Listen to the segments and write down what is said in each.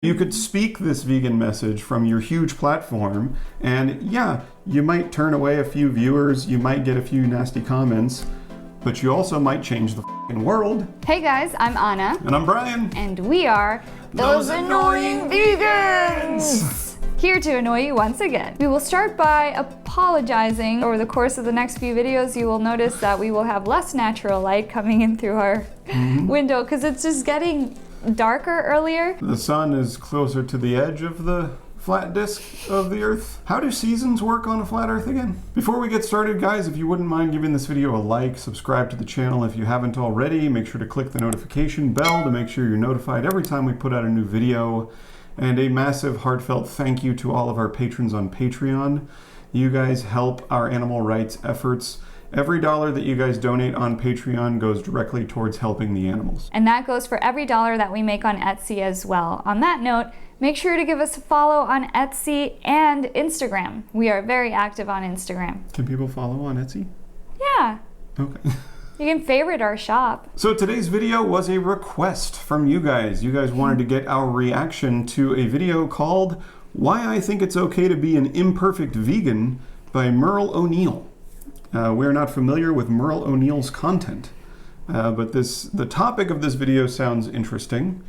You could speak this vegan message from your huge platform, and yeah, you might turn away a few viewers, you might get a few nasty comments, but you also might change the f***ing world. Hey guys, I'm Anna. And I'm Brian. And we are Those Annoying Vegans! Here to annoy you once again. We will start by apologizing. Over the course of the next few videos, you will notice that we will have less natural light coming in through our window, because it's just getting darker earlier. The sun is closer to the edge of the flat disk of the Earth. How do seasons work on a flat Earth again? Before we get started, guys, if you wouldn't mind giving this video a like, subscribe to the channel if you haven't already, make sure to click the notification bell to make sure you're notified every time we put out a new video, and a massive heartfelt thank you to all of our patrons on Patreon. You guys help our animal rights efforts. Every dollar that you guys donate on Patreon goes directly towards helping the animals. And that goes for every dollar that we make on Etsy as well. On that note, make sure to give us a follow on Etsy and Instagram. We are very active on Instagram. Can people follow on Etsy? Yeah. Okay. You can favorite our shop. So today's video was a request from you guys. You guys wanted to get our reaction to a video called Why I Think It's Okay to Be an Imperfect Vegan by Merle O'Neill. We're not familiar with Merle O'Neill's content, but the topic of this video sounds interesting,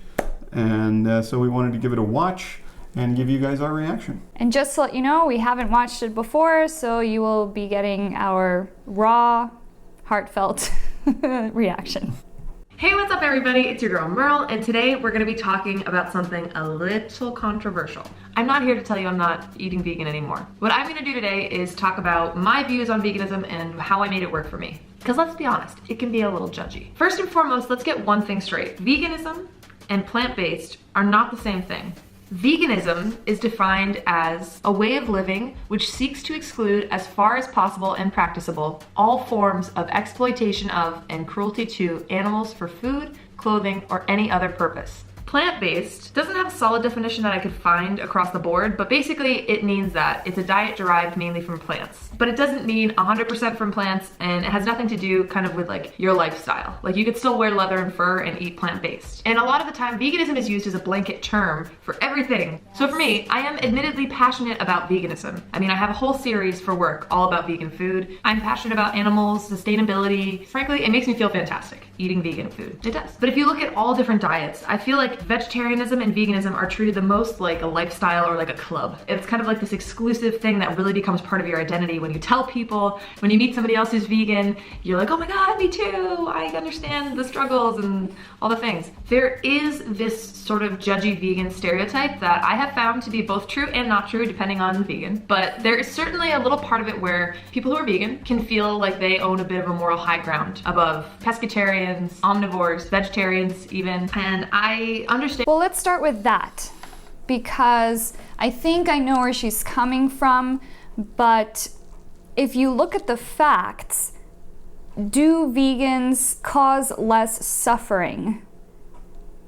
and so we wanted to give it a watch and give you guys our reaction. And just to let you know, we haven't watched it before, so you will be getting our raw, heartfelt reaction. Hey, what's up everybody? It's your girl Merle, and today we're gonna be talking about something a little controversial. I'm not here to tell you I'm not eating vegan anymore. What I'm gonna do today is talk about my views on veganism and how I made it work for me. Because let's be honest, it can be a little judgy. First and foremost, let's get one thing straight. Veganism and plant-based are not the same thing. Veganism is defined as a way of living which seeks to exclude, as far as possible and practicable, all forms of exploitation of and cruelty to animals for food, clothing, or any other purpose. Plant-based doesn't have a solid definition that I could find across the board, but basically it means that it's a diet derived mainly from plants. But it doesn't mean 100% from plants, and it has nothing to do kind of with like your lifestyle. Like you could still wear leather and fur and eat plant-based. And a lot of the time, veganism is used as a blanket term for everything. So for me, I am admittedly passionate about veganism. I mean, I have a whole series for work all about vegan food. I'm passionate about animals, sustainability. Frankly, it makes me feel fantastic eating vegan food. It does. But if you look at all different diets, I feel like vegetarianism and veganism are treated the most like a lifestyle or like a club. It's kind of like this exclusive thing that really becomes part of your identity when you tell people, when you meet somebody else who's vegan, you're like, oh my God, me too. I understand the struggles and all the things. There is this sort of judgy vegan stereotype that I have found to be both true and not true depending on the vegan. But there is certainly a little part of it where people who are vegan can feel like they own a bit of a moral high ground above pescatarians, omnivores, vegetarians even, and I understand. Well, let's start with that, because I think I know where she's coming from, but if you look at the facts, do vegans cause less suffering?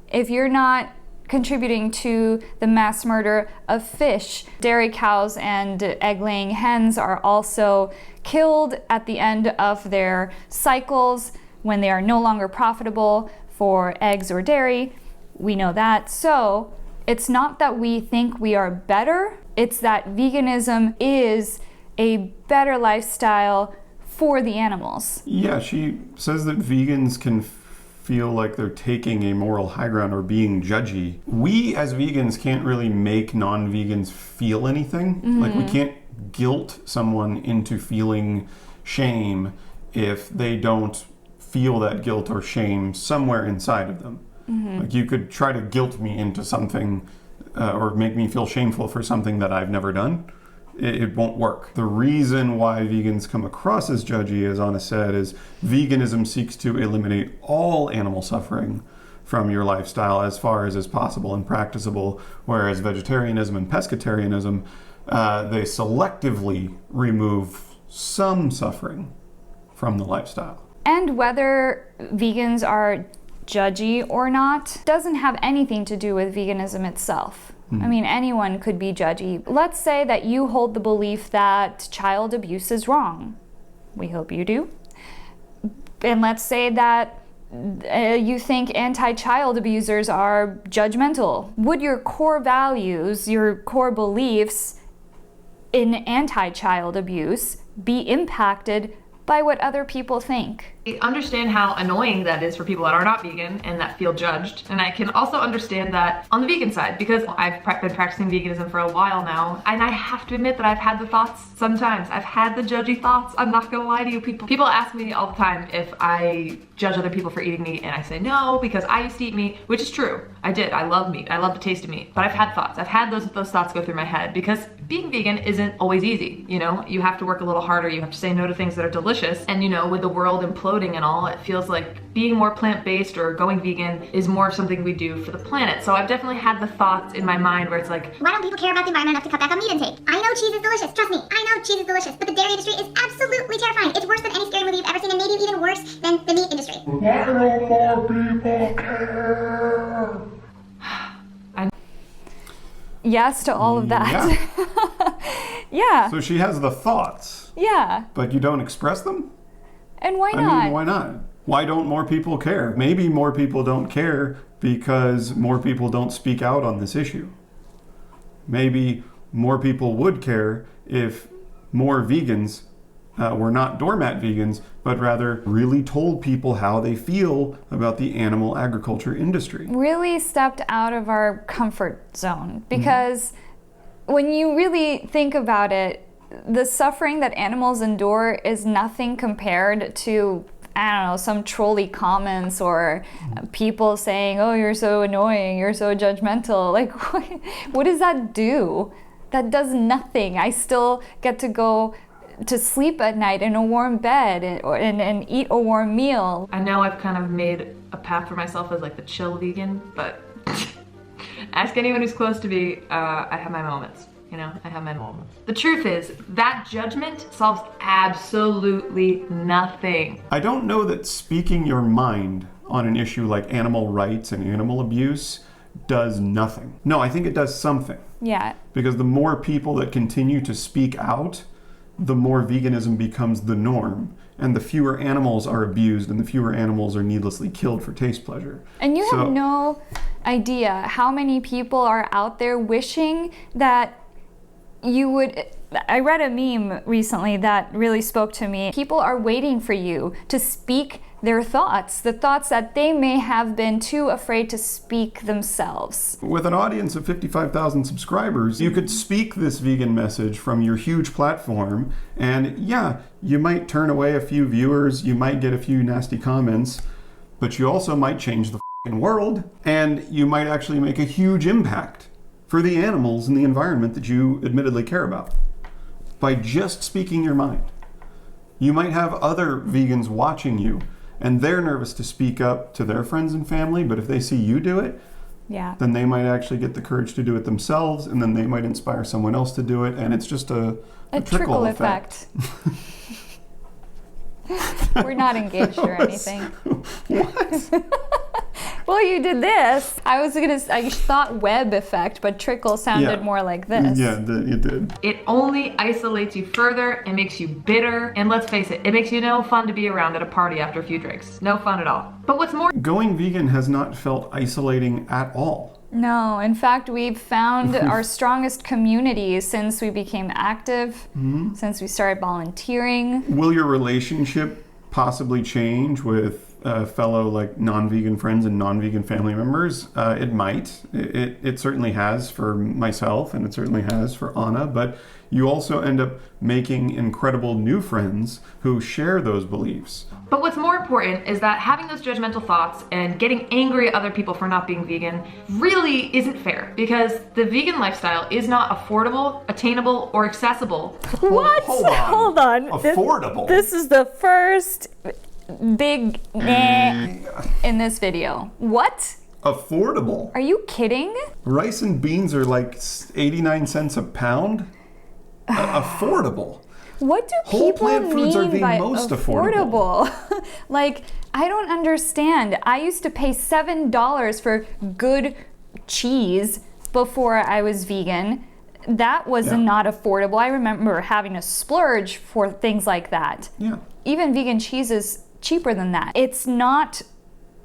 If you're not contributing to the mass murder of fish, dairy cows and egg-laying hens are also killed at the end of their cycles when they are no longer profitable for eggs or dairy. We know that. So it's not that we think we are better, it's that veganism is a better lifestyle for the animals. Yeah, she says that vegans can feel like they're taking a moral high ground or being judgy. We as vegans can't really make non-vegans feel anything. Like we can't guilt someone into feeling shame if they don't feel that guilt or shame somewhere inside of them. Like you could try to guilt me into something or make me feel shameful for something that I've never done. It won't work. The reason why vegans come across as judgy, as Anna said, is veganism seeks to eliminate all animal suffering from your lifestyle as far as is possible and practicable, whereas vegetarianism and pescatarianism, they selectively remove some suffering from the lifestyle. And whether vegans are judgy or not doesn't have anything to do with veganism itself. I mean, anyone could be judgy. Let's say that you hold the belief that child abuse is wrong. We hope you do. And let's say that you think anti-child abusers are judgmental. Would your core values, your core beliefs in anti-child abuse be impacted by what other people think? I understand how annoying that is for people that are not vegan and that feel judged. And I can also understand that on the vegan side, because I've been practicing veganism for a while now, and I have to admit that I've had the thoughts sometimes. I've had the judgy thoughts. I'm not gonna lie to you people. People ask me all the time if I judge other people for eating meat, and I say no, because I used to eat meat, which is true. I did. I love meat. I love the taste of meat. But I've had thoughts. I've had those thoughts go through my head, because being vegan isn't always easy. You know, you have to work a little harder. You have to say no to things that are delicious. And you know, with the world imploding and all, it feels like being more plant-based or going vegan is more of something we do for the planet. So I've definitely had the thoughts in my mind where it's like, why don't people care about the environment enough to cut back on meat intake? I know cheese is delicious, trust me, I know cheese is delicious, but the dairy industry is absolutely terrifying. It's worse than any scary movie you've ever seen, and maybe even worse than the meat industry. Why don't more people care? Yes to all of that. Yeah. So she has the thoughts, Yeah. but you don't express them? And why I not? mean, why not? Why don't more people care? Maybe more people don't care because more people don't speak out on this issue. Maybe more people would care if more vegans were not doormat vegans, but rather really told people how they feel about the animal agriculture industry. Really stepped out of our comfort zone, because when you really think about it, the suffering that animals endure is nothing compared to, I don't know, some trolly comments or people saying, oh, you're so annoying, you're so judgmental. Like, what does that do? That does nothing. I still get to go to sleep at night in a warm bed and eat a warm meal. I know I've kind of made a path for myself as like the chill vegan, but ask anyone who's close to me, I have my moments. You know, I have my moments. The truth is, that judgment solves absolutely nothing. I don't know that speaking your mind on an issue like animal rights and animal abuse does nothing. No, I think it does something. Yeah. Because the more people that continue to speak out, the more veganism becomes the norm, and the fewer animals are abused and the fewer animals are needlessly killed for taste pleasure. And you have no idea how many people are out there wishing that you would. I read a meme recently that really spoke to me. People are waiting for you to speak their thoughts, the thoughts that they may have been too afraid to speak themselves. With an audience of 55,000 subscribers, you could speak this vegan message from your huge platform, and yeah, you might turn away a few viewers, you might get a few nasty comments, but you also might change the f***ing world, and you might actually make a huge impact for the animals and the environment that you admittedly care about by just speaking your mind. You might have other vegans watching you, and they're nervous to speak up to their friends and family, but if they see you do it, then they might actually get the courage to do it themselves, and then they might inspire someone else to do it, and it's just a trickle effect. We're not engaged or anything. What? Well, you did this. I thought web effect, but trickle sounded more like this. Yeah, you did. It only isolates you further, it makes you bitter, and let's face it, it makes you no fun to be around at a party after a few drinks. No fun at all. But what's more, Going vegan has not felt isolating at all. No, in fact, we've found our strongest community since we became active, since we started volunteering. Will your relationship possibly change with fellow like non-vegan friends and non-vegan family members? It might. It certainly has for myself, and it certainly has for Anna, but you also end up making incredible new friends who share those beliefs. but what's more important is that having those judgmental thoughts and getting angry at other people for not being vegan really isn't fair, because the vegan lifestyle is not affordable, attainable, or accessible. What? Hold on. Affordable. This is the first big in this video. What? Affordable. Are you kidding? Rice and beans are like 89 cents a pound. Affordable. What do Whole people plant foods are mean the by most affordable? Like, I don't understand. I used to pay $7 for good cheese before I was vegan. That was not affordable. I remember having to splurge for things like that. Yeah. Even vegan cheese is cheaper than that. It's not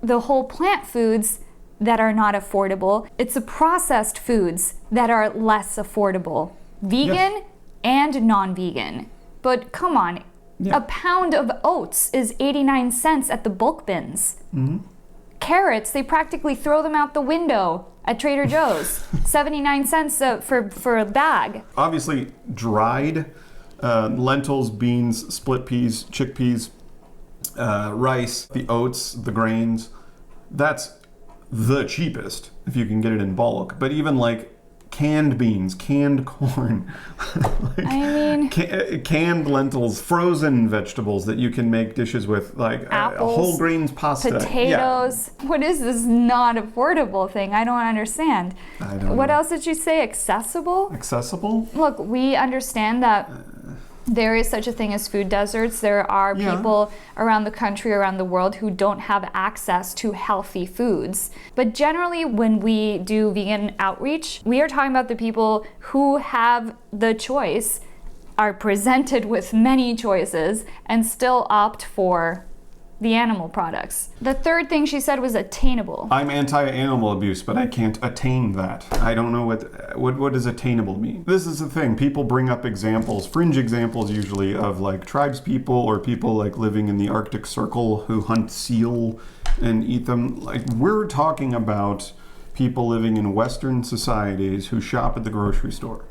the whole plant foods that are not affordable. It's the processed foods that are less affordable. Vegan Yes. and non-vegan. But come on, Yeah. a pound of oats is 89 cents at the bulk bins. Carrots, they practically throw them out the window at Trader Joe's. 79 cents for a bag. Obviously, dried lentils, beans, split peas, chickpeas, rice, the oats, the grains, that's the cheapest if you can get it in bulk. But even like canned beans, canned corn, like, I mean, canned lentils, frozen vegetables that you can make dishes with, like Apples, whole grains pasta. Yeah. potatoes. What is this not affordable thing? I don't understand. I don't What know. else did you say? Accessible? Accessible? Look, we understand that there is such a thing as food deserts. There are Yeah. people around the country, around the world, who don't have access to healthy foods. But generally, when we do vegan outreach, we are talking about the people who have the choice, are presented with many choices, and still opt for the animal products. The third thing she said was attainable. I'm anti-animal abuse, but I can't attain that. I don't know what does attainable mean. This is the thing. People bring up examples, fringe examples usually, of like tribes people or people like living in the Arctic Circle who hunt seal and eat them. Like, we're talking about people living in Western societies who shop at the grocery store.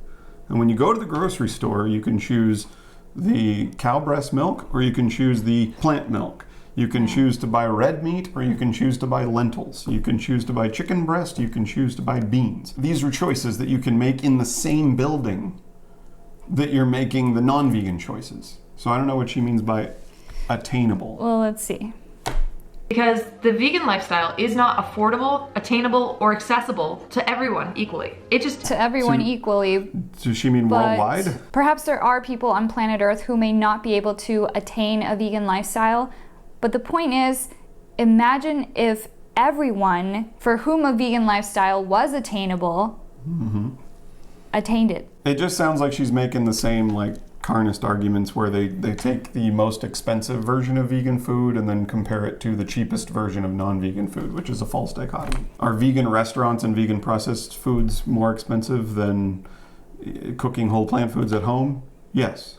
And when you go to the grocery store, you can choose the cow breast milk or you can choose the plant milk. You can choose to buy red meat or you can choose to buy lentils. You can choose to buy chicken breast, you can choose to buy beans. These are choices that you can make in the same building that you're making the non-vegan choices. So I don't know what she means by attainable. Well, let's see. Because the vegan lifestyle is not affordable, attainable, or accessible to everyone equally. It just To everyone So- equally, Does she mean but worldwide? perhaps there are people on planet Earth who may not be able to attain a vegan lifestyle. But the point is, imagine if everyone for whom a vegan lifestyle was attainable attained it. It just sounds like she's making the same like carnist arguments where they take the most expensive version of vegan food and then compare it to the cheapest version of non-vegan food, which is a false dichotomy. Are vegan restaurants and vegan processed foods more expensive than cooking whole plant foods at home? Yes.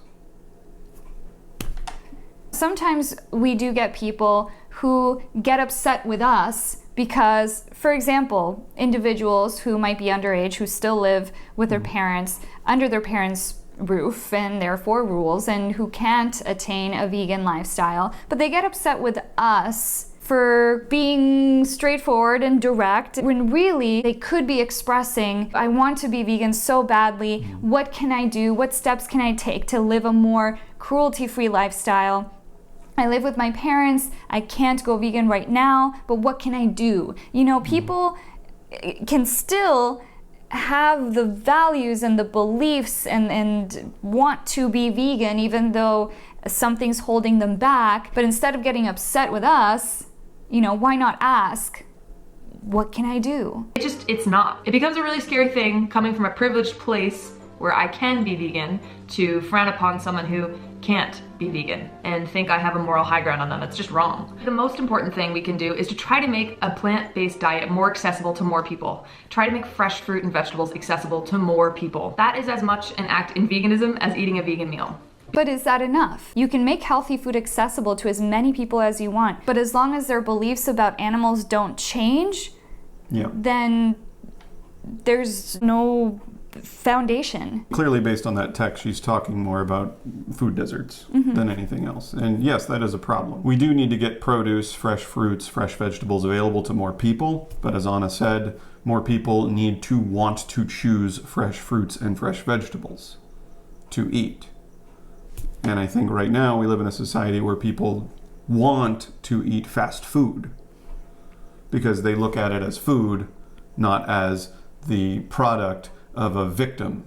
Sometimes we do get people who get upset with us because, for example, individuals who might be underage who still live with their parents under their parents' roof and therefore rules and who can't attain a vegan lifestyle, but they get upset with us for being straightforward and direct when really they could be expressing, I want to be vegan so badly. What can I do? What steps can I take to live a more cruelty-free lifestyle? I live with my parents, I can't go vegan right now, but what can I do? You know, people can still have the values and the beliefs and want to be vegan even though something's holding them back. But instead of getting upset with us, you know, why not ask, what can I do? it's not. It becomes a really scary thing coming from a privileged place where I can be vegan to frown upon someone who can't be vegan and think I have a moral high ground on them. It's just wrong. The most important thing we can do is to try to make a plant-based diet more accessible to more people. Try to make fresh fruit and vegetables accessible to more people. That is as much an act in veganism as eating a vegan meal. But is that enough? You can make healthy food accessible to as many people as you want, but as long as their beliefs about animals don't change, Yeah. then there's no foundation. Clearly, based on that text, she's talking more about food deserts than anything else. And yes, that is a problem. We do need to get produce, fresh fruits, fresh vegetables available to more people. But as Anna said, more people need to want to choose fresh fruits and fresh vegetables to eat. And I think right now we live in a society where people want to eat fast food because they look at it as food, not as the product of a victim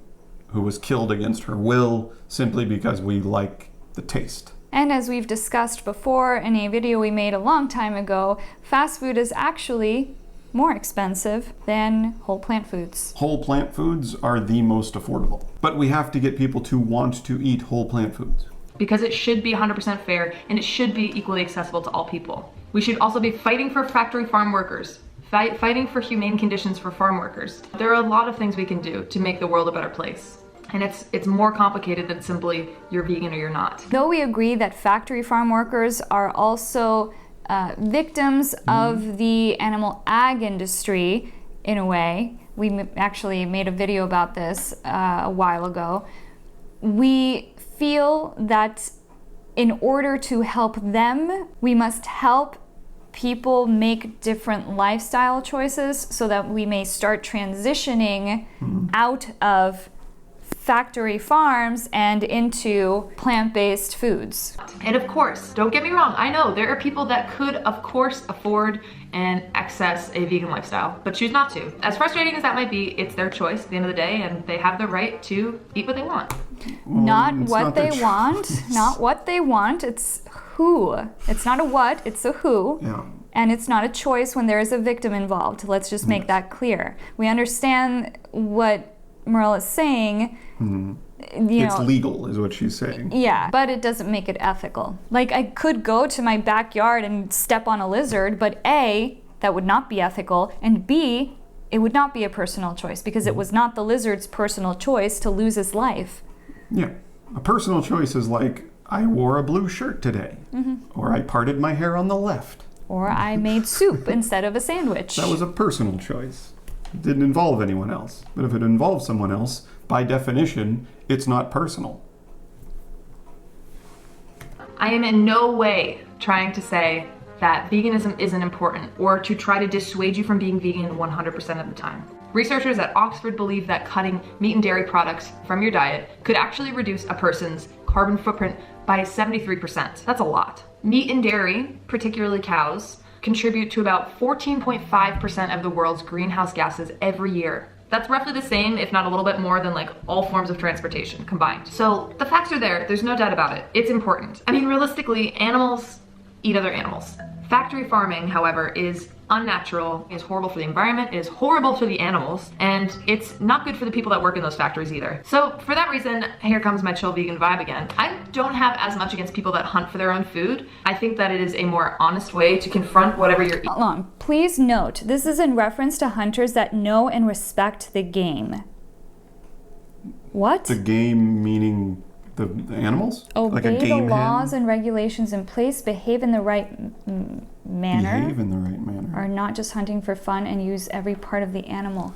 who was killed against her will simply because we like the taste. And as we've discussed before in a video we made a long time ago, fast food is actually more expensive than whole plant foods. Whole plant foods are the most affordable, but we have to get people to want to eat whole plant foods. because it should be 100% fair and it should be equally accessible to all people. We should also be fighting for factory farm workers, fighting for humane conditions for farm workers. There are a lot of things we can do to make the world a better place. And it's more complicated than simply you're vegan or you're not. Though we agree that factory farm workers are also victims of the animal ag industry in a way, we actually made a video about this a while ago, we feel that in order to help them, we must help people make different lifestyle choices so that we may start transitioning out of factory farms and into plant-based foods. And of course, don't get me wrong, I know there are people that could, of course, afford and access a vegan lifestyle, but choose not to. As frustrating as that might be, it's their choice at the end of the day, and they have the right to eat what they want. Not what they want, not what they want, it's who. It's not a what, it's a who. Yeah. And it's not a choice when there is a victim involved. Let's just make that clear. We understand what Merle is saying. It's legal, is what she's saying. Yeah, but it doesn't make it ethical. Like, I could go to my backyard and step on a lizard, but A, that would not be ethical, and B, it would not be a personal choice because it was not the lizard's personal choice to lose his life. Yeah. A personal choice is like, I wore a blue shirt today, or I parted my hair on the left. Or I made soup instead of a sandwich. That was a personal choice. It didn't involve anyone else. But if it involves someone else, by definition, it's not personal. I am in no way trying to say that veganism isn't important or to try to dissuade you from being vegan 100% of the time. Researchers at Oxford believe that cutting meat and dairy products from your diet could actually reduce a person's carbon footprint by 73%. That's a lot. Meat and dairy, particularly cows, contribute to about 14.5% of the world's greenhouse gases every year. That's roughly the same, if not a little bit more, than like all forms of transportation combined. So the facts are there, there's no doubt about it. It's important. I mean, realistically, animals eat other animals. Factory farming, however, is unnatural, is horrible for the environment, is horrible for the animals, and it's not good for the people that work in those factories either. So for that reason, here comes my chill vegan vibe again. I don't have as much against people that hunt for their own food. I think that it is a more honest way to confront whatever you're eating. Hold on. Please note, this is in reference to hunters that know and respect the game. What? The game meaning the animals? Obey like a game the laws hen? and regulations in place, behave in the right manner. Behave in the right manner. Are not just hunting for fun and use every part of the animal.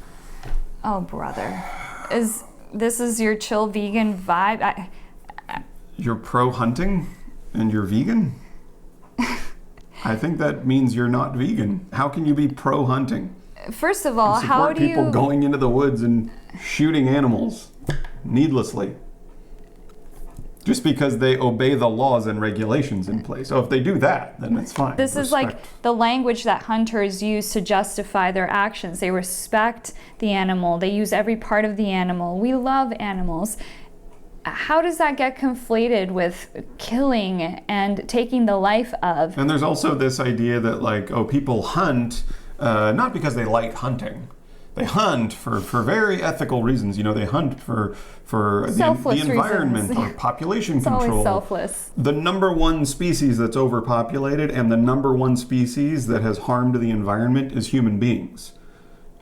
Oh, brother. This is your chill vegan vibe? You're pro-hunting and you're vegan? I think that means you're not vegan. How can you be pro-hunting? First of all, how Support do people you... going into the woods and shooting animals needlessly. Just because they obey the laws and regulations in place. So if they do that, then it's fine. This is like the language that hunters use to justify their actions. They respect the animal. They use every part of the animal. We love animals. How does that get conflated with killing and taking the life of? And there's also this idea that like, oh, people hunt not because they like hunting. They hunt for very ethical reasons. You know, they hunt for the environment reasons. or population It's control. always selfless. The number one species that's overpopulated and the number one species that has harmed the environment is human beings.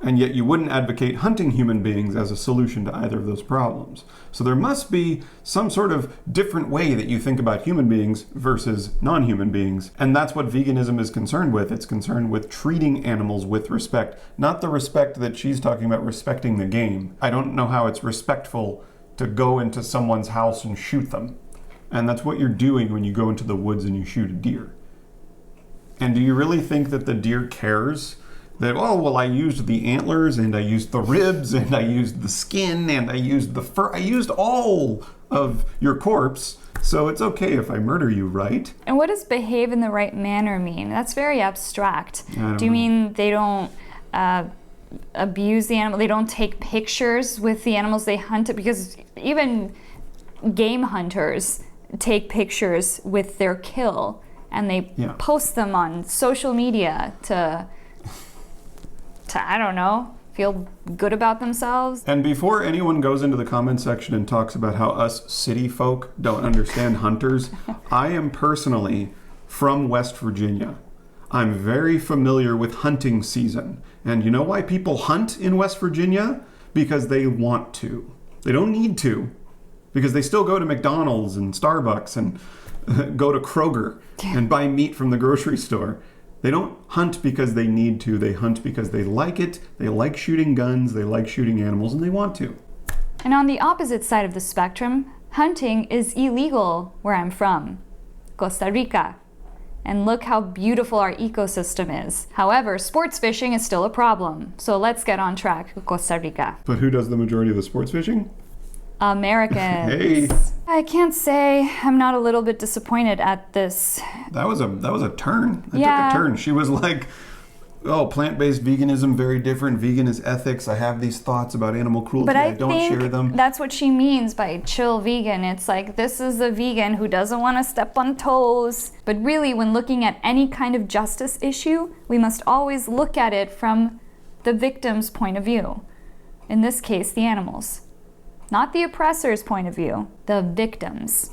And yet you wouldn't advocate hunting human beings as a solution to either of those problems. So there must be some sort of different way that you think about human beings versus non-human beings. And that's what veganism is concerned with. It's concerned with treating animals with respect, not the respect that she's talking about, respecting the game. I don't know how it's respectful to go into someone's house and shoot them. And that's what you're doing when you go into the woods and you shoot a deer. And do you really think that the deer cares? That, oh, well, I used the antlers and I used the ribs and I used the skin and I used the fur. I used all of your corpse, so it's okay if I murder you, right? And what does behave in the right manner mean? That's very abstract. Do you mean they don't abuse the animal? They don't take pictures with the animals they hunt? Because even game hunters take pictures with their kill and they post them on social media to I don't know, feel good about themselves. And before anyone goes into the comment section and talks about how us city folk don't understand hunters, I am personally from West Virginia. I'm very familiar with hunting season. And you know why people hunt in West Virginia? Because they want to. They don't need to. Because they still go to McDonald's and Starbucks and go to Kroger and buy meat from the grocery store. They don't hunt because they need to. They hunt because they like it. They like shooting guns. They like shooting animals, and they want to. And on the opposite side of the spectrum, hunting is illegal where I'm from, Costa Rica. And look how beautiful our ecosystem is. However, sports fishing is still a problem. So let's get on track with Costa Rica. But who does the majority of the sports fishing? Americans. Hey. I can't say I'm not a little bit disappointed at this. That was a turn. It Yeah. took a turn. She was like, oh, plant-based veganism, very different. Vegan is ethics. I have these thoughts about animal cruelty. But I don't think share them. that's what she means by chill vegan. It's like, this is a vegan who doesn't want to step on toes. But really, when looking at any kind of justice issue, we must always look at it from the victim's point of view. In this case, the animals. Not the oppressor's point of view, the victims.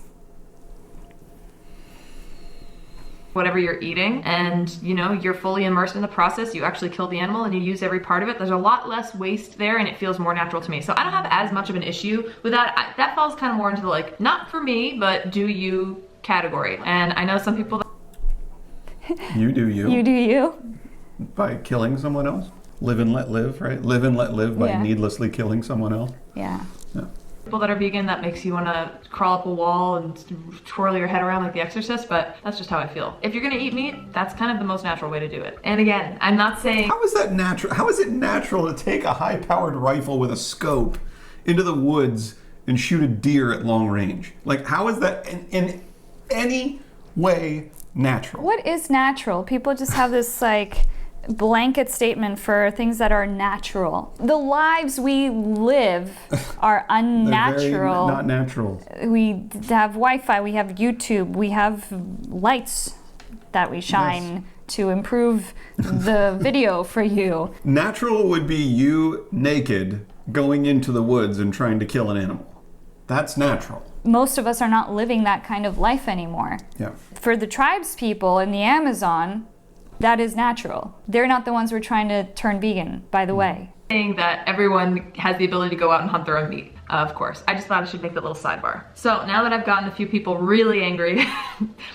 Whatever you're eating, and you're fully immersed in the process, you actually kill the animal and you use every part of it, there's a lot less waste there and it feels more natural to me. So I don't have as much of an issue with that. That falls kind of more into the like, not for me, but do you category. And I know some people You do you. You do you. By killing someone else. Live and let live, right? Live and let live by Yeah. needlessly killing someone else. Yeah. Yeah. people that are vegan, that makes you want to crawl up a wall and twirl your head around like The Exorcist, but that's just how I feel. If you're gonna eat meat, that's kind of the most natural way to do it. And again, I'm not saying... How is that natural? How is it natural to take a high-powered rifle with a scope into the woods and shoot a deer at long range? Like, how is that in any way natural? What is natural? People just have this like blanket statement for things that are natural. The lives we live are unnatural. They're very not natural. We have Wi-Fi, we have YouTube, we have lights that we shine to improve the video for you. Natural would be you naked going into the woods and trying to kill an animal. That's natural. Most of us are not living that kind of life anymore. Yeah. For the tribes people in the Amazon, that is natural. They're not the ones who are trying to turn vegan, by the way. Saying that everyone has the ability to go out and hunt their own meat. Of course. I just thought I should make that little sidebar. So now that I've gotten a few people really angry,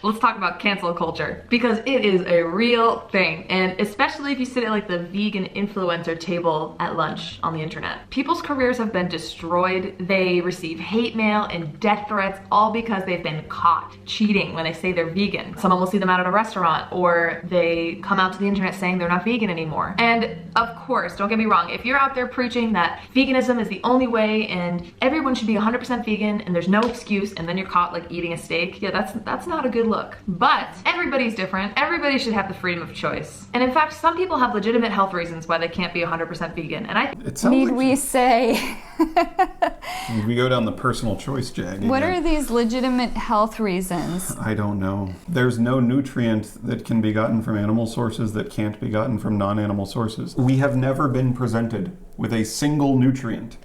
let's talk about cancel culture, because it is a real thing. And especially if you sit at like the vegan influencer table at lunch on the internet. People's careers have been destroyed. They receive hate mail and death threats all because they've been caught cheating when they say they're vegan. Someone will see them out at a restaurant, or they come out to the internet saying they're not vegan anymore. And of course, don't get me wrong, if you're out there preaching that veganism is the only way and everyone should be 100% vegan and there's no excuse, and then you're caught like eating a steak, yeah, that's not a good look. But everybody's different. Everybody should have the freedom of choice. And in fact, some people have legitimate health reasons why they can't be 100% vegan. And It sounds Need like we say, we go down the personal choice jag. what again. are these legitimate health reasons? I don't know. There's no nutrient that can be gotten from animal sources that can't be gotten from non-animal sources. We have never been presented with a single nutrient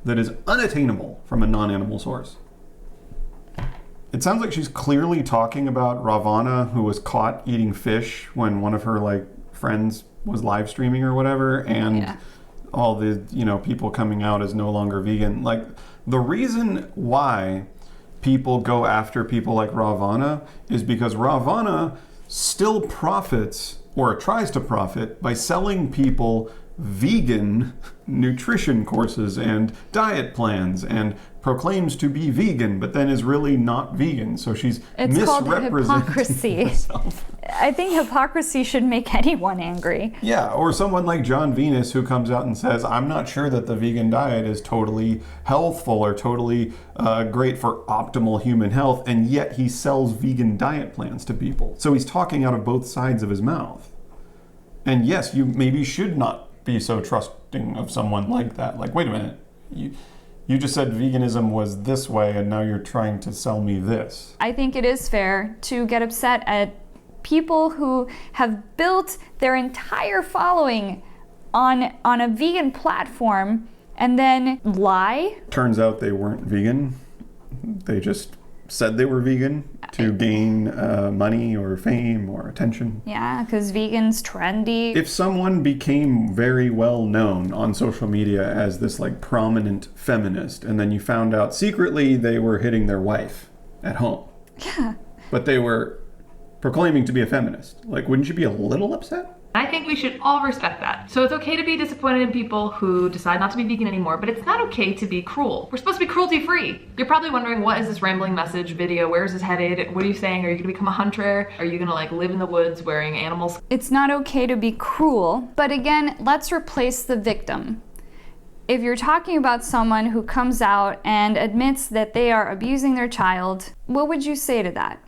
that is unattainable from a non-animal source. It sounds like she's clearly talking about Ravana, who was caught eating fish when one of her like friends was live streaming or whatever, and all the people coming out as no longer vegan. Like, the reason why people go after people like Ravana is because Ravana still profits, or tries to profit, by selling people vegan nutrition courses and diet plans, and proclaims to be vegan but then is really not vegan. So she's It's called misrepresenting hypocrisy. herself. I think hypocrisy should make anyone angry. Yeah, or someone like John Venus who comes out and says, I'm not sure that the vegan diet is totally healthful or totally great for optimal human health, and yet he sells vegan diet plans to people. So he's talking out of both sides of his mouth. And yes, you maybe should not be so trusting of someone like that. Like, wait a minute, you just said veganism was this way and now you're trying to sell me this. I think it is fair to get upset at people who have built their entire following on a vegan platform and then lie. Turns out they weren't vegan. They just said they were vegan to gain money or fame or attention. Yeah, because vegan's trendy. If someone became very well known on social media as this like prominent feminist, and then you found out secretly they were hitting their wife at home. Yeah. But they were proclaiming to be a feminist. Like, wouldn't you be a little upset? I think we should all respect that. So it's okay to be disappointed in people who decide not to be vegan anymore, but it's not okay to be cruel. We're supposed to be cruelty-free. You're probably wondering, what is this rambling message video? Where is this headed? What are you saying? Are you gonna become a hunter? Are you gonna like live in the woods wearing animals? It's not okay to be cruel, but again, let's replace the victim. If you're talking about someone who comes out and admits that they are abusing their child, what would you say to that?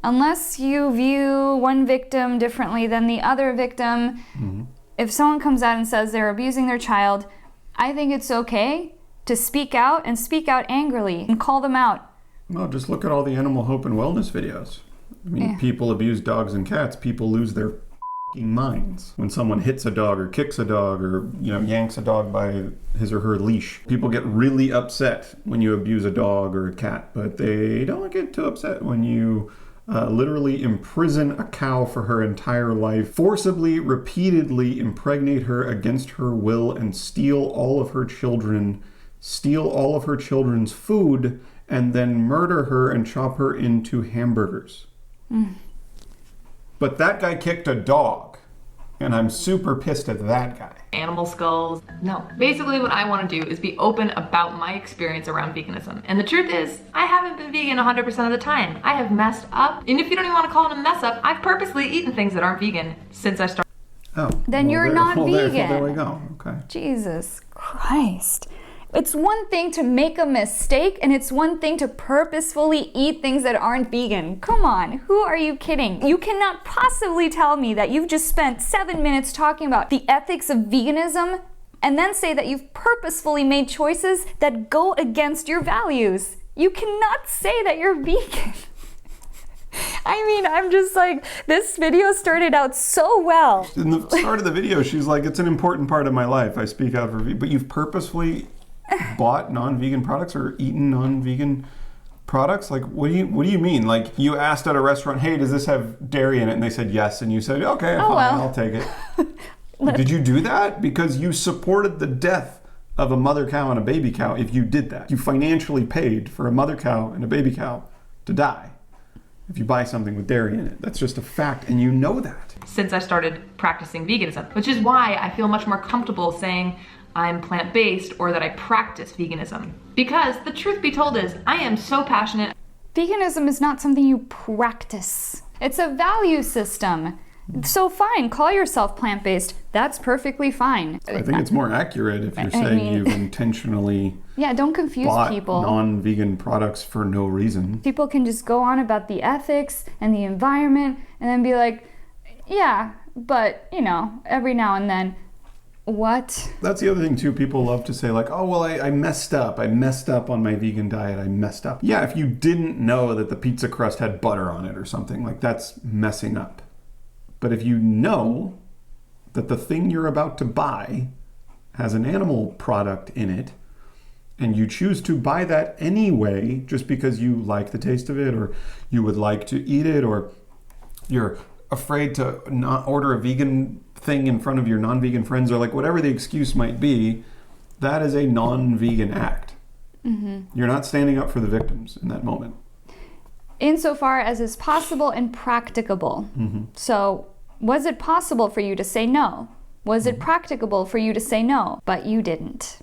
Unless you view one victim differently than the other victim, if someone comes out and says they're abusing their child, I think it's okay to speak out and speak out angrily and call them out. Well, just look at all the animal hope and wellness videos. I mean, people abuse dogs and cats. People lose their f***ing minds when someone hits a dog or kicks a dog or, yanks a dog by his or her leash. People get really upset when you abuse a dog or a cat, but they don't get too upset when you literally imprison a cow for her entire life, forcibly, repeatedly impregnate her against her will, and steal all of her children's food, and then murder her and chop her into hamburgers. But that guy kicked a dog, and I'm super pissed at that guy. Animal skulls. No. Basically what I want to do is be open about my experience around veganism. And the truth is, I haven't been vegan 100% of the time. I have messed up. And if you don't even want to call it a mess up, I've purposely eaten things that aren't vegan since I started. Oh. Then you're not vegan. There we go. Okay. Jesus Christ. It's one thing to make a mistake, and it's one thing to purposefully eat things that aren't vegan. Come on, who are you kidding? You cannot possibly tell me that you've just spent 7 minutes talking about the ethics of veganism and then say that you've purposefully made choices that go against your values. You cannot say that you're vegan. I mean, I'm just like, this video started out so well. In the start of the video, she's like, it's an important part of my life. I speak out for but you've purposefully bought non-vegan products or eaten non-vegan products? Like, what do you mean? Like, you asked at a restaurant, hey, does this have dairy in it? And they said yes, and you said, okay, fine, well. I'll take it. Did you do that? Because you supported the death of a mother cow and a baby cow if you did that. You financially paid for a mother cow and a baby cow to die if you buy something with dairy in it. That's just a fact, and you know that. Since I started practicing veganism, which is why I feel much more comfortable saying I'm plant-based or that I practice veganism. Because the truth be told is, I am so passionate. Veganism is not something you practice. It's a value system. So fine, call yourself plant-based. That's perfectly fine. I think it's more accurate if you're saying you've intentionally don't confuse bought people. Non-vegan products for no reason. People can just go on about the ethics and the environment and then be like, yeah, but, every now and then, what? That's the other thing too. People love to say like, oh, well, I messed up. I messed up on my vegan diet. I messed up. Yeah, if you didn't know that the pizza crust had butter on it or something, like that's messing up. But if you know that the thing you're about to buy has an animal product in it, and you choose to buy that anyway, just because you like the taste of it, or you would like to eat it, or you're afraid to not order a vegan thing in front of your non-vegan friends, or like whatever the excuse might be, that is a non-vegan act. You're not standing up for the victims in that moment. Insofar as is possible and practicable. So, was it possible for you to say no? Was it practicable for you to say no? But you didn't.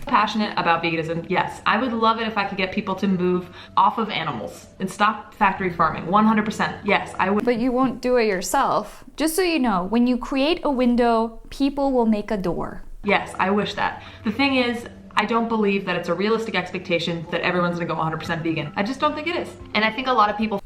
Passionate about veganism, yes. I would love it if I could get people to move off of animals and stop factory farming, 100%. Yes, I would. But you won't do it yourself. Just so you know, when you create a window, people will make a door. Yes, I wish that. The thing is, I don't believe that it's a realistic expectation that everyone's gonna go 100% vegan. I just don't think it is. And I think a lot of people...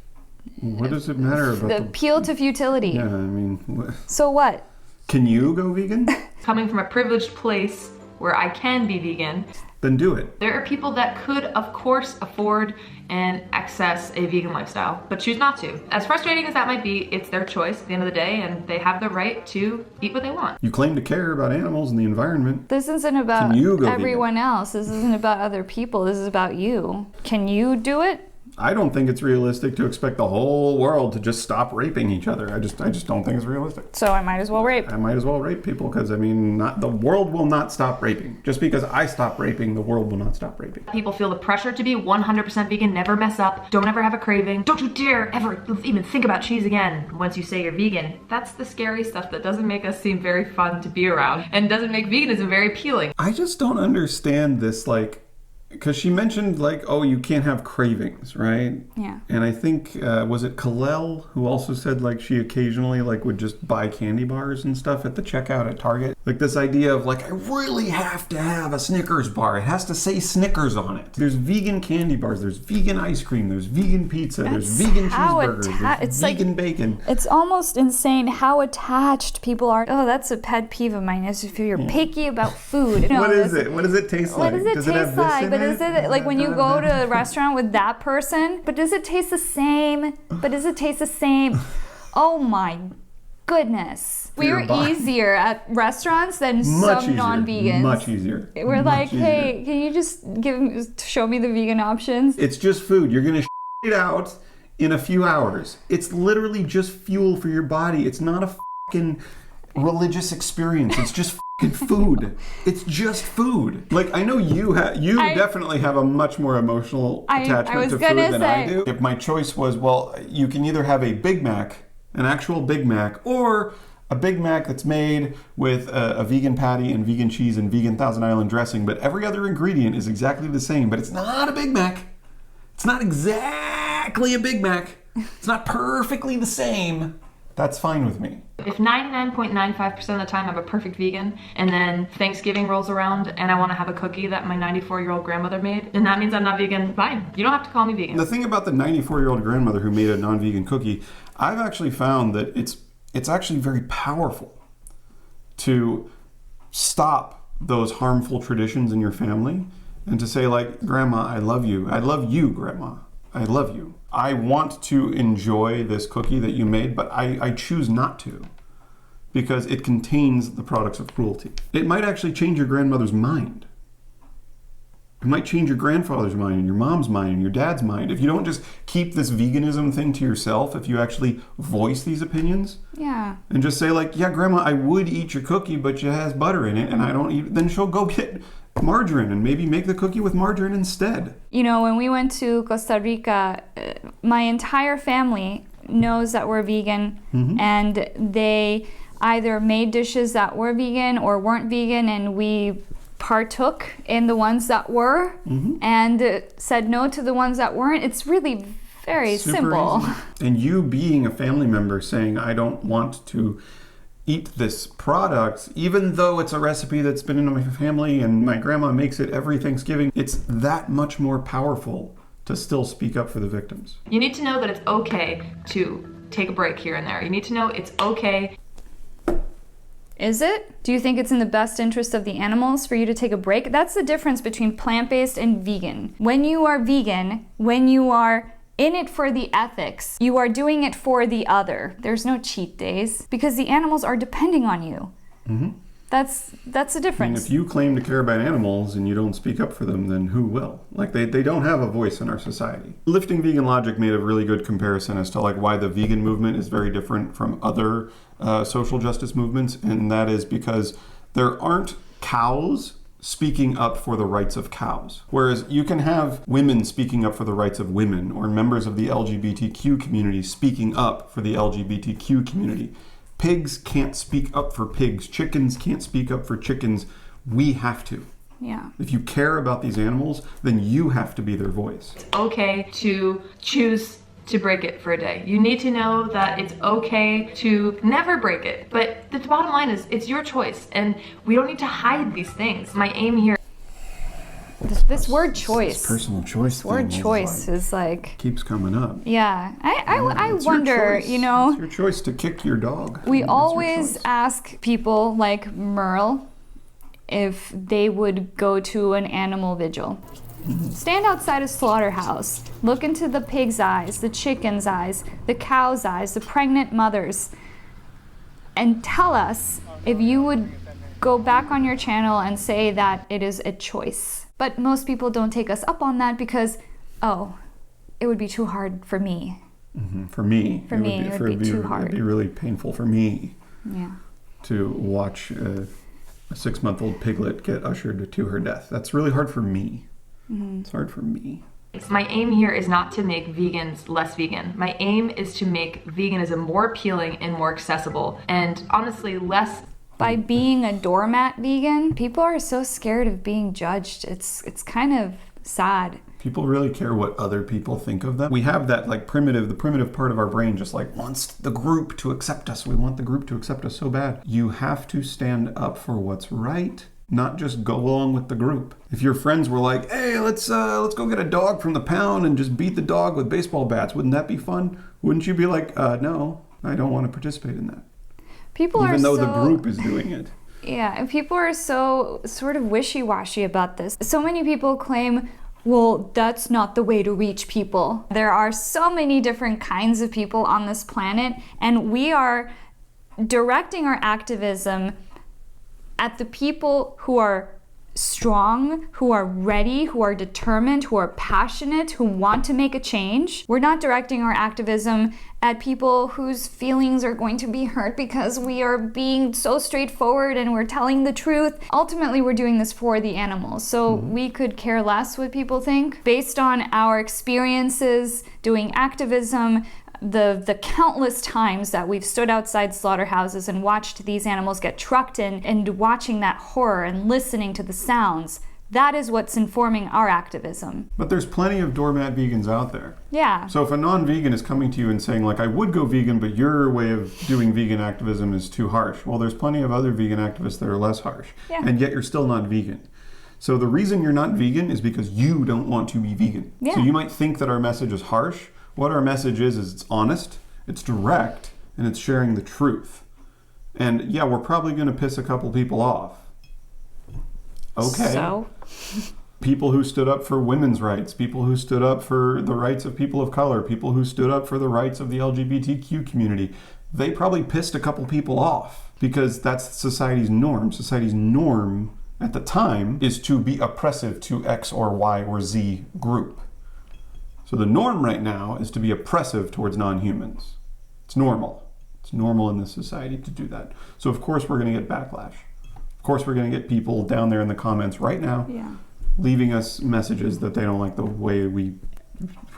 What does it matter about the appeal to futility? Yeah, I mean... So what? Can you go vegan? Coming from a privileged place where I can be vegan. Then do it. There are people that could, of course, afford and access a vegan lifestyle, but choose not to. As frustrating as that might be, it's their choice at the end of the day, and they have the right to eat what they want. You claim to care about animals and the environment. This isn't about Can you go everyone else. This isn't about other people. This is about you. Can you do it? I don't think it's realistic to expect the whole world to just stop raping each other. I just don't think it's realistic. So I might as well rape. I might as well rape people because, I mean, the world will not stop raping. Just because I stop raping, the world will not stop raping. People feel the pressure to be 100% vegan, never mess up, don't ever have a craving, don't you dare ever even think about cheese again once you say you're vegan. That's the scary stuff that doesn't make us seem very fun to be around and doesn't make veganism very appealing. I just don't understand this, like, because she mentioned, like, oh, you can't have cravings, right? Yeah. And I think, was it Kalel who also said, like, she occasionally, like, would just buy candy bars and stuff at the checkout at Target? Like, this idea of, like, I really have to have a Snickers bar. It has to say Snickers on it. There's vegan candy bars. There's vegan ice cream. There's vegan pizza. There's vegan cheeseburgers. There's vegan bacon. It's almost insane how attached people are. Oh, that's a pet peeve of mine, is if you're picky about food. What is it? What does it taste like? What does it does taste it have like? this in But it? is it like when you go to a restaurant with that person? But does it taste the same? But does it taste the same? Oh my goodness. We're easier at restaurants than some non-vegans. Much easier. We're like, hey, can you just show me the vegan options? It's just food. You're gonna it out in a few hours. It's literally just fuel for your body. It's not a fucking religious experience. It's just fucking food. It's just food. Like, I know you definitely have a much more emotional attachment to food than I do. If my choice was, well, you can either have a Big Mac, an actual Big Mac, or a Big Mac that's made with a vegan patty and vegan cheese and vegan Thousand Island dressing, but every other ingredient is exactly the same, but it's not a Big Mac. It's not exactly a Big Mac. It's not perfectly the same. That's fine with me. If 99.95% of the time I'm a perfect vegan, and then Thanksgiving rolls around and I want to have a cookie that my 94-year-old grandmother made, then that means I'm not vegan, fine. You don't have to call me vegan. The thing about the 94-year-old grandmother who made a non-vegan cookie, I've actually found that it's actually very powerful to stop those harmful traditions in your family and to say, like, Grandma, I love you. I love you, Grandma. I love you. I want to enjoy this cookie that you made, but I choose not to because it contains the products of cruelty. It might actually change your grandmother's mind. It might change your grandfather's mind and your mom's mind and your dad's mind. If you don't just keep this veganism thing to yourself, if you actually voice these opinions. Yeah. And just say, like, yeah, Grandma, I would eat your cookie, but it has butter in it and I don't eat it. Then she'll go get margarine and maybe make the cookie with margarine instead. You know, when we went to Costa Rica, my entire family knows that we're vegan, and they either made dishes that were vegan or weren't vegan, and we partook in the ones that were and said no to the ones that weren't. It's really very simple. Easy. And you being a family member saying, I don't want to eat this product, even though it's a recipe that's been in my family and my grandma makes it every Thanksgiving, it's that much more powerful to still speak up for the victims. You need to know that it's okay to take a break here and there. You need to know it's okay. Is it? Do you think it's in the best interest of the animals for you to take a break? That's the difference between plant-based and vegan. When you are vegan, when you are in it for the ethics, you are doing it for the other. There's no cheat days because the animals are depending on you. That's the difference. And if you claim to care about animals and you don't speak up for them, then who will? Like, they don't have a voice in our society. Lifting Vegan Logic made a really good comparison as to, like, why the vegan movement is very different from other social justice movements, and that is because there aren't cows speaking up for the rights of cows. Whereas you can have women speaking up for the rights of women, or members of the LGBTQ community speaking up for the LGBTQ community. Pigs can't speak up for pigs. Chickens can't speak up for chickens. We have to. Yeah. If you care about these animals, then you have to be their voice. It's okay to choose to break it for a day. You need to know that it's okay to never break it. But the bottom line is, it's your choice, and we don't need to hide these things. My aim here. This word choice. This personal choice. This word choice is like keeps coming up. Yeah, I wonder. You know, it's your choice to kick your dog. We always ask people like Merle if they would go to an animal vigil. Stand outside a slaughterhouse, look into the pig's eyes, the chicken's eyes, the cow's eyes, the pregnant mother's, and tell us if you would go back on your channel and say that it is a choice. But most people don't take us up on that because, oh, it would be too hard for me. For me. It would be too hard. It'd be really painful for me Yeah. to watch a 6-month-old piglet get ushered to her death. That's really hard for me. It's hard for me. My aim here is not to make vegans less vegan. My aim is to make veganism more appealing and more accessible, and honestly less. By being a doormat vegan, people are so scared of being judged. It's kind of sad. People really care what other people think of them. We have that the primitive part of our brain just wants the group to accept us. We want the group to accept us so bad. You have to stand up for what's right, not just go along with the group. If your friends were like, hey, let's go get a dog from the pound and just beat the dog with baseball bats, wouldn't that be fun? Wouldn't you be like, no, I don't want to participate in that. Even though the group is doing it. Yeah, and people are so sort of wishy-washy about this. So many people claim, well, that's not the way to reach people. There are so many different kinds of people on this planet, and we are directing our activism at the people who are strong, who are ready, who are determined, who are passionate, who want to make a change. We're not directing our activism at people whose feelings are going to be hurt because we are being so straightforward and we're telling the truth. Ultimately, we're doing this for the animals, so we could care less what people think. Based on our experiences doing activism, the countless times that we've stood outside slaughterhouses and watched these animals get trucked in, and watching that horror and listening to the sounds, that is what's informing our activism. But there's plenty of doormat vegans out there. Yeah. So if a non-vegan is coming to you and saying I would go vegan, but your way of doing vegan activism is too harsh, well, there's plenty of other vegan activists that are less harsh. Yeah. And yet you're still not vegan. So the reason you're not vegan is because you don't want to be vegan. Yeah. So you might think that our message is harsh. What our message is it's honest, it's direct, and it's sharing the truth. And yeah, we're probably going to piss a couple people off. Okay. So? People who stood up for women's rights, people who stood up for the rights of people of color, people who stood up for the rights of the LGBTQ community, they probably pissed a couple people off because that's society's norm. Society's norm at the time is to be oppressive to X or Y or Z group. So the norm right now is to be oppressive towards non-humans. It's normal. It's normal in this society to do that. So of course we're going to get backlash. Of course we're going to get people down there in the comments right now leaving us messages that they don't like the way we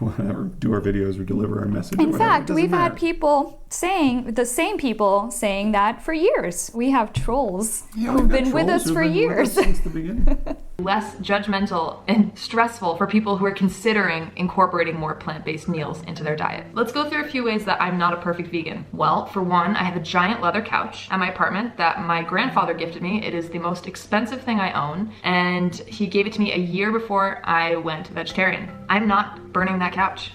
do our videos or deliver our message. In fact, we've had people saying, the same people saying that for years. We have trolls who've been with us for years. Since the beginning. Less judgmental and stressful for people who are considering incorporating more plant-based meals into their diet. Let's go through a few ways that I'm not a perfect vegan. Well, for one, I have a giant leather couch at my apartment that my grandfather gifted me. It is the most expensive thing I own, and he gave it to me a year before I went vegetarian. I'm not burning that couch.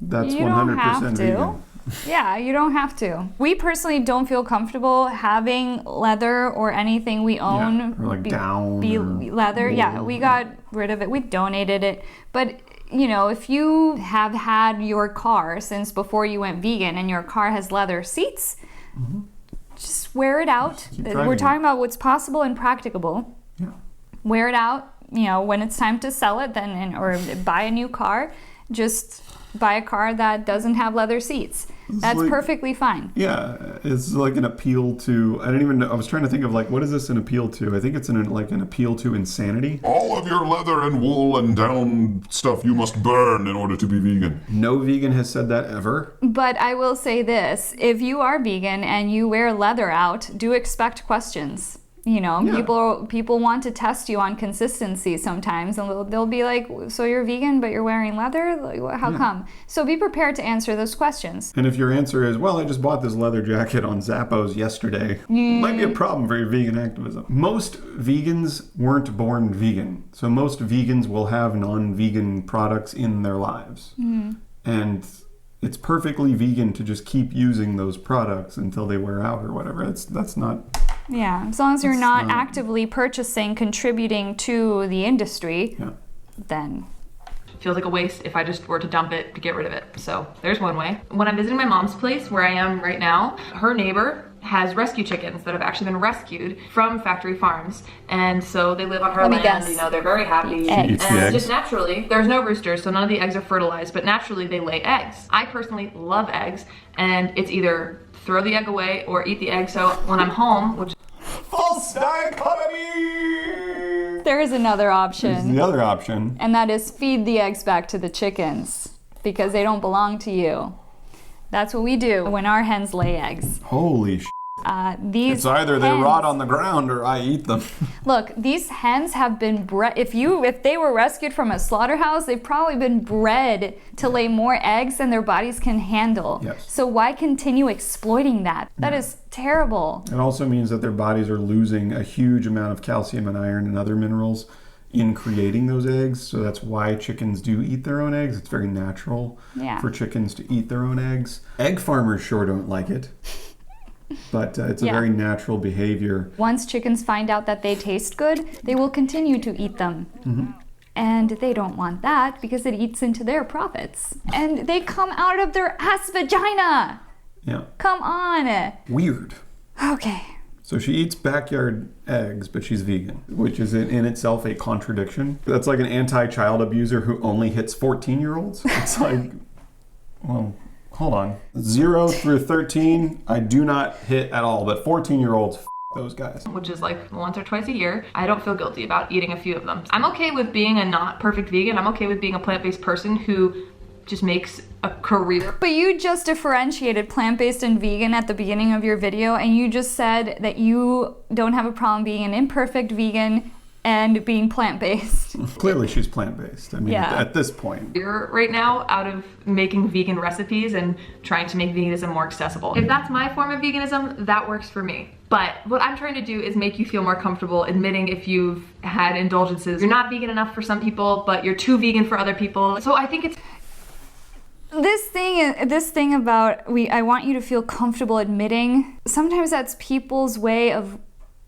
That's You 100% don't have to. vegan. Yeah, you don't have to. We personally don't feel comfortable having leather or anything we own or down be or leather. wool. Yeah, we got rid of it. We donated it. But if you have had your car since before you went vegan and your car has leather seats, just wear it out. We're talking about what's possible and practicable. Yeah. Wear it out. When it's time to sell it, or buy a new car, just buy a car that doesn't have leather seats. That's perfectly fine. Yeah, it's like an appeal to, I don't even know, I was trying to think of what is this an appeal to? I think it's an appeal to insanity. All of your leather and wool and down stuff you must burn in order to be vegan. No vegan has said that ever. But I will say this, if you are vegan and you wear leather out, do expect questions. People want to test you on consistency sometimes, and they'll be like, so you're vegan but you're wearing leather? How come? So be prepared to answer those questions. And if your answer is, well, I just bought this leather jacket on Zappos yesterday, might be a problem for your vegan activism. Most vegans weren't born vegan. So most vegans will have non-vegan products in their lives. And it's perfectly vegan to just keep using those products until they wear out or whatever. That's not Yeah, as long as you're not not- actively purchasing, contributing to the industry, Yeah. then Feels like a waste if I just were to dump it to get rid of it. So there's one way. When I'm visiting my mom's place where I am right now, her neighbor has rescue chickens that have actually been rescued from factory farms. And so they live on her Let me land, guess. you know, they're very happy. Eggs. Eats the And eggs. just naturally, there's no roosters, so none of the eggs are fertilized, but naturally they lay eggs. I personally love eggs, and it's either throw the egg away or eat the egg. So when I'm home, which False dichotomy! there is another Here's option, the other option. and that is feed the eggs back to the chickens because they don't belong to you. That's what we do when our hens lay eggs. Holy sh! These It's either they hens- rot on the ground or I eat them. Look, these hens have been bred. If they were rescued from a slaughterhouse, they've probably been bred to lay more eggs than their bodies can handle. Yes. So why continue exploiting that? That is terrible. It also means that their bodies are losing a huge amount of calcium and iron and other minerals in creating those eggs. So that's why chickens do eat their own eggs. It's very natural Yeah. for chickens to eat their own eggs. Egg farmers sure don't like it. But it's a Yeah. very natural behavior. Once chickens find out that they taste good, they will continue to eat them. And they don't want that because it eats into their profits. And they come out of their ass vagina. Yeah. Come on. Weird. Okay. So she eats backyard eggs, but she's vegan, which is in itself a contradiction. That's like an anti-child abuser who only hits 14-year-olds. It's like, well, hold on. 0 through 13, I do not hit at all, but 14-year-olds, those guys. which is like once or twice a year, I don't feel guilty about eating a few of them. I'm okay with being a not perfect vegan. I'm okay with being a plant-based person who just makes a career. But you just differentiated plant-based and vegan at the beginning of your video, and you just said that you don't have a problem being an imperfect vegan and being plant-based. Clearly she's plant-based. I mean, Yeah. at this point. Right now out of making vegan recipes and trying to make veganism more accessible. If that's my form of veganism, that works for me. But what I'm trying to do is make you feel more comfortable admitting if you've had indulgences. You're not vegan enough for some people, but you're too vegan for other people. So I think it's This thing about I want you to feel comfortable admitting, sometimes that's people's way of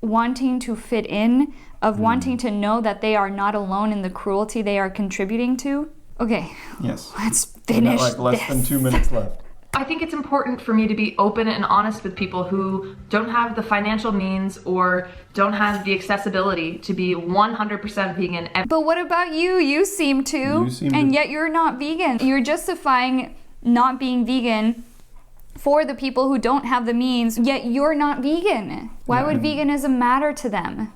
wanting to fit in, of wanting to know that they are not alone in the cruelty they are contributing to. Okay, Yes. let's We finish got like less this. than 2 minutes left. I think it's important for me to be open and honest with people who don't have the financial means or don't have the accessibility to be 100% vegan. But what about you? You seem to, You seem and to- yet you're not vegan. You're justifying not being vegan for the people who don't have the means, yet you're not vegan. Why would veganism matter to them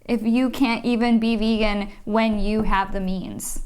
if you can't even be vegan when you have the means?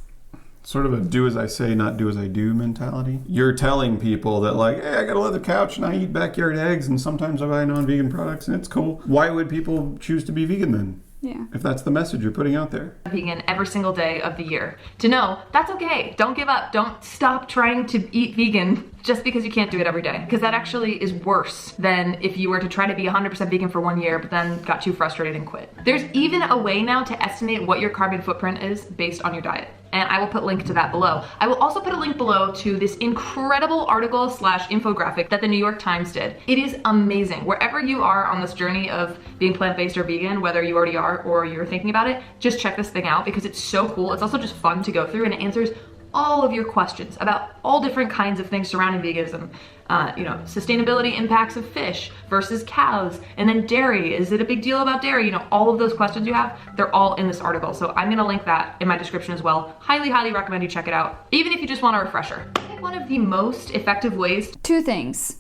Sort of a do as I say, not do as I do mentality. You're telling people that like, hey, I got a leather couch and I eat backyard eggs and sometimes I buy non-vegan products and it's cool. Why would people choose to be vegan then? Yeah. If that's the message you're putting out there. Vegan every single day of the year. To know that's okay. Don't give up. Don't stop trying to eat vegan just because you can't do it every day. Because that actually is worse than if you were to try to be 100% vegan for 1 year, but then got too frustrated and quit. There's even a way now to estimate what your carbon footprint is based on your diet. And I will put a link to that below. I will also put a link below to this incredible article / infographic that the New York Times did. It is amazing. Wherever you are on this journey of being plant-based or vegan, whether you already are or you're thinking about it, just check this thing out because it's so cool. It's also just fun to go through and it answers all of your questions about all different kinds of things surrounding veganism. Sustainability impacts of fish versus cows, and then dairy. Is it a big deal about dairy? All of those questions you have, they're all in this article. So I'm gonna link that in my description as well. Highly, highly recommend you check it out, even if you just want a refresher. I think one of the most effective ways. Two things.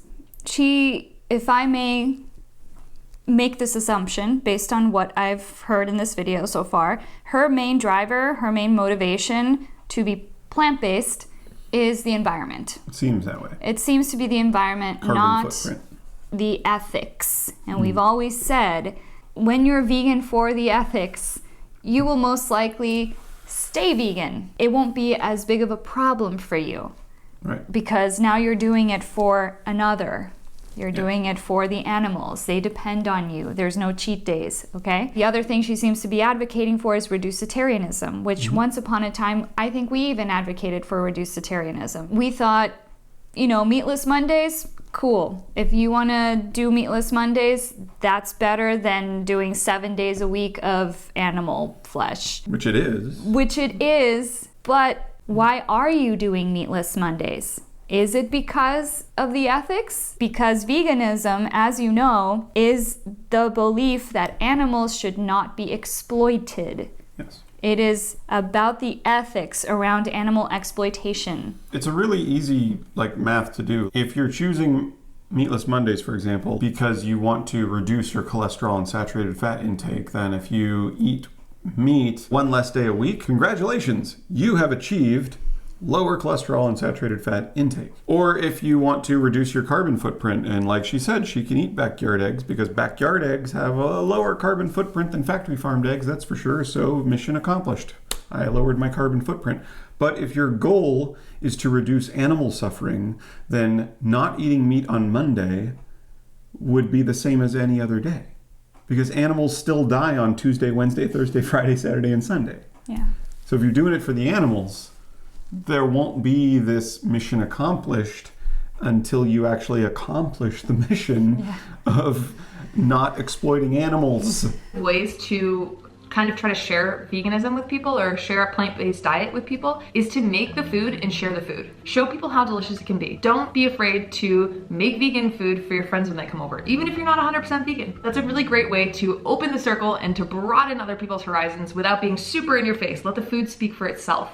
If I may make this assumption based on what I've heard in this video so far, her main driver, her main motivation to be plant-based is the environment. It seems that way. It seems to be the environment, Carbon not footprint. the ethics. And we've always said, when you're vegan for the ethics, you will most likely stay vegan. It won't be as big of a problem for you Right. because now you're doing it for another. You're doing it for the animals. They depend on you. There's no cheat days, okay? The other thing she seems to be advocating for is reducitarianism, which once upon a time, I think we even advocated for reducitarianism. We thought, meatless Mondays, cool. If you want to do meatless Mondays, that's better than doing 7 days a week of animal flesh. Which it is. Which it is, but why are you doing meatless Mondays? Is it because of the ethics? Because veganism, as you know, is the belief that animals should not be exploited. Yes. It is about the ethics around animal exploitation. It's a really easy math to do. If you're choosing meatless Mondays, for example, because you want to reduce your cholesterol and saturated fat intake, then if you eat meat one less day a week, congratulations, you have achieved lower cholesterol and saturated fat intake. Or if you want to reduce your carbon footprint, and like she said, she can eat backyard eggs because backyard eggs have a lower carbon footprint than factory farmed eggs, that's for sure, so mission accomplished. I lowered my carbon footprint. But if your goal is to reduce animal suffering, then not eating meat on Monday would be the same as any other day. Because animals still die on Tuesday, Wednesday, Thursday, Friday, Saturday, and Sunday. Yeah. So if you're doing it for the animals, there won't be this mission accomplished until you actually accomplish the mission of not exploiting animals. Ways to kind of try to share veganism with people or share a plant-based diet with people is to make the food and share the food. Show people how delicious it can be. Don't be afraid to make vegan food for your friends when they come over, even if you're not 100% vegan. That's a really great way to open the circle and to broaden other people's horizons without being super in your face. Let the food speak for itself.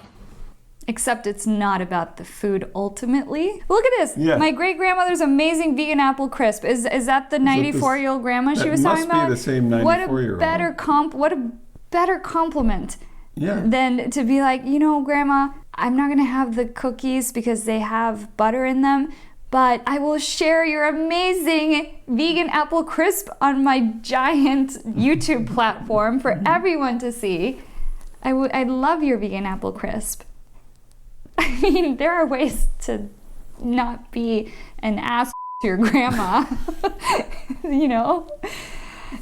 Except it's not about the food ultimately. Look at this. Yeah. My great-grandmother's amazing vegan apple crisp. Is that the 94-year-old grandma she was talking about? That must be the same 94-year-old. What a better compliment Yeah. than to be like, Grandma, I'm not going to have the cookies because they have butter in them, but I will share your amazing vegan apple crisp on my giant YouTube platform for everyone to see. I love your vegan apple crisp. I mean, there are ways to not be an ass to your grandma,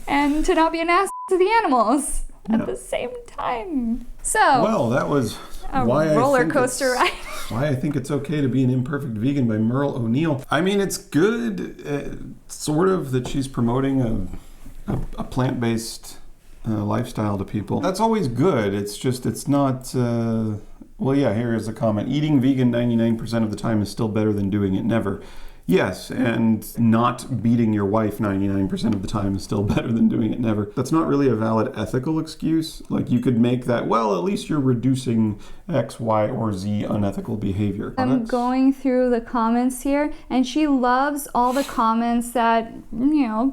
and to not be an ass to the animals at the same time. So, well, that was a roller coaster ride. Why I think it's okay to be an imperfect vegan by Merle O'Neill. I mean, it's good, sort of, that she's promoting a plant-based lifestyle to people. That's always good. It's just, it's not. Well, yeah, here is a comment. Eating vegan 99% of the time is still better than doing it never. Yes, and not beating your wife 99% of the time is still better than doing it never. That's not really a valid ethical excuse. You could make that, well, at least you're reducing X, Y, or Z unethical behavior. I'm going through the comments here, and she loves all the comments that,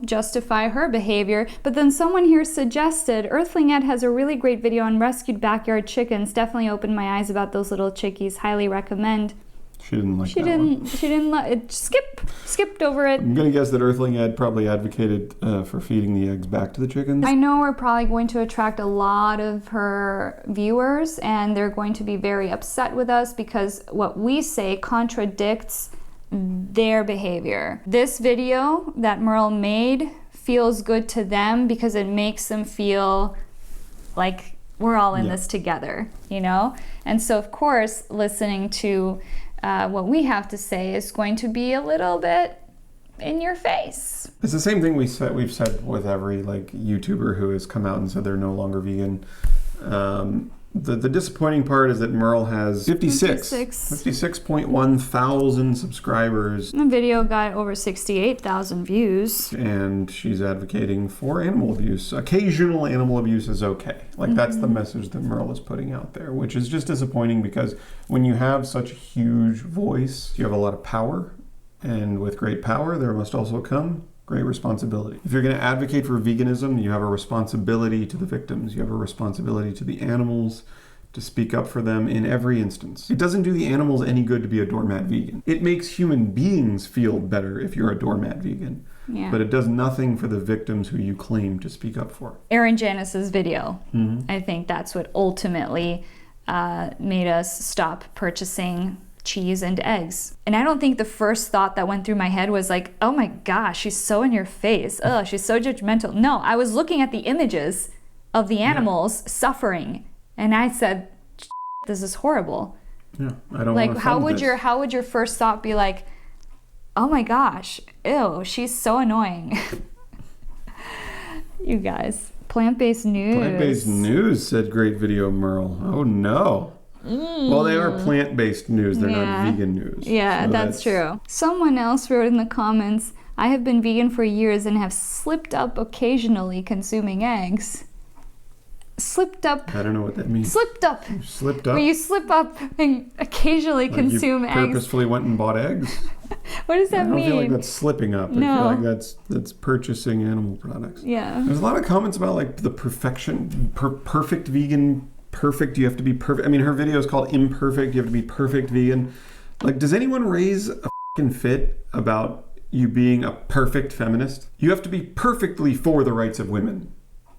justify her behavior. But then someone here suggested, Earthling Ed has a really great video on rescued backyard chickens. Definitely opened my eyes about those little chickies. Highly recommend. She didn't like She that didn't. one. She didn't. It skipped over it. I'm going to guess that Earthling Ed probably advocated for feeding the eggs back to the chickens. I know we're probably going to attract a lot of her viewers, and they're going to be very upset with us because what we say contradicts their behavior. This video that Merle made feels good to them because it makes them feel like we're all in this together, And so, of course, listening to what we have to say is going to be a little bit in your face. It's the same thing we've said with every YouTuber who has come out and said they're no longer vegan. The disappointing part is that Merle has 56.1 thousand subscribers. The video got over 68,000 views. And she's advocating for animal abuse. Occasional animal abuse is okay. That's the message that Merle is putting out there, which is just disappointing because when you have such a huge voice, you have a lot of power. And with great power, there must also come great responsibility. If you're going to advocate for veganism, you have a responsibility to the victims. You have a responsibility to the animals to speak up for them in every instance. It doesn't do the animals any good to be a doormat vegan. It makes human beings feel better if you're a doormat vegan. Yeah. But it does nothing for the victims who you claim to speak up for. Aaron Janice's video. I think that's what ultimately made us stop purchasing cheese and eggs. And I don't think the first thought that went through my head was like, oh my gosh, she's so in your face. Oh, she's so judgmental. No, I was looking at the images of the animals suffering, and I said, this is horrible. Yeah, I don't want to how would your first thought be like, Oh my gosh. Ew, she's so annoying. You guys. Plant-based news. Plant-based news, said great video Merle. Oh no. Well, they are plant-based news. They're not vegan news. Yeah, So that's true. Someone else wrote in the comments, I have been vegan for years and have slipped up occasionally consuming eggs. Slipped up. I don't know what that means. Slipped up. Slipped up? When you slip up and occasionally Like consume you eggs. purposefully went and bought eggs? What does I that don't mean? feel like that's slipping up. I No. feel like that's purchasing animal products. Yeah. There's a lot of comments about like the perfect vegan. Perfect, you have to be perfect. I mean, her video is called Imperfect, you have to be perfect vegan. Like, does anyone raise a fucking fit about you being a perfect feminist? You have to be perfectly for the rights of women.